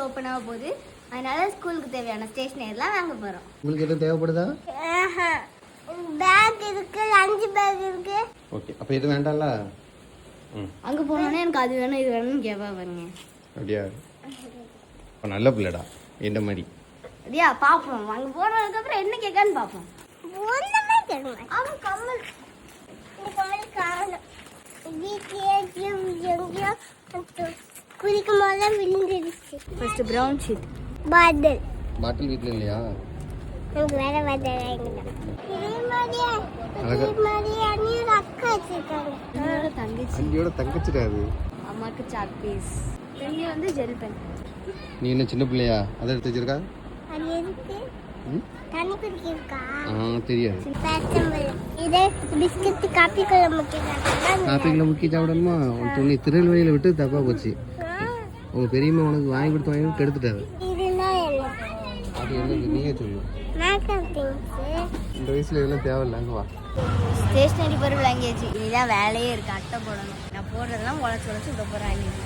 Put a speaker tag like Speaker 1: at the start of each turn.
Speaker 1: Open ஆக போகுது. அதனால ஸ்கூலுக்கு தேவையான ஸ்டேஷனரிலாம் வாங்க போகிறோம்.
Speaker 2: உங்களுக்கு எதுவும் தேவைப்படுதா?
Speaker 1: பேக் இருக்கு, லஞ்ச் பேக் இருக்கு.
Speaker 2: ஓகே, அப்போ இது வேண்டாம்ல.
Speaker 1: அங்கே போனோன்னே எனக்கு அது வேணும் இது வேணும்னு கேட்பா பாருங்க.
Speaker 2: அப்படியா? இப்போ நல்ல பிள்ளைடா இந்த மாதிரி.
Speaker 1: அப்படியா பார்ப்போம். அங்கே போனதுக்கப்புறம் என்ன கேட்கான்னு பார்ப்போம். அவன் கம்மல் இந்த கம்மல் காணும் குதிக்கும் போதெல்லாம் விழுந்துருச்சு. ஃபர்ஸ்ட் ப்ரௌன் ஷீட்
Speaker 2: பாட்டில் வீட்டில் இல்லையா?
Speaker 1: எனக்கு வேற பாட்டில்
Speaker 2: அண்ணியோட தங்கச்சிடாது.
Speaker 1: அம்மாக்கு சாக் பீஸ். பெண்ணி வந்து ஜெல் பென்.
Speaker 2: நீ என்ன சின்ன பிள்ளையா? அதை எடுத்து வச்சிருக்கா?
Speaker 1: அது எதுக்கு? தண்ணி குடிக்கிறதுக்கா?
Speaker 2: தெரியாது.
Speaker 1: இதே பிஸ்கட் காப்பி குழம்பு
Speaker 2: காப்பிக்குள்ள முக்கிய சாப்பிடணுமா? உன் துணி திருநெல்வேலியில் விட்டு தப்பா போச்சு. உங்க பெரியம்மா உனக்கு வாங்கி கொடுத்து கெடுத்துட்டாரு. அது என்னது நீயே சொல்லும். இந்த வயசுல இதெல்லாம் தேவையில்லை. அங்கே வா.
Speaker 1: ஸ்டேஷனரி பொருள் வாங்கியாச்சு. இதுதான் வேலையே இருக்கு. அட்டை போடணும். நான் போடுறதெல்லாம் உழைச்சி இதை போகிற வாங்கிடுச்சு.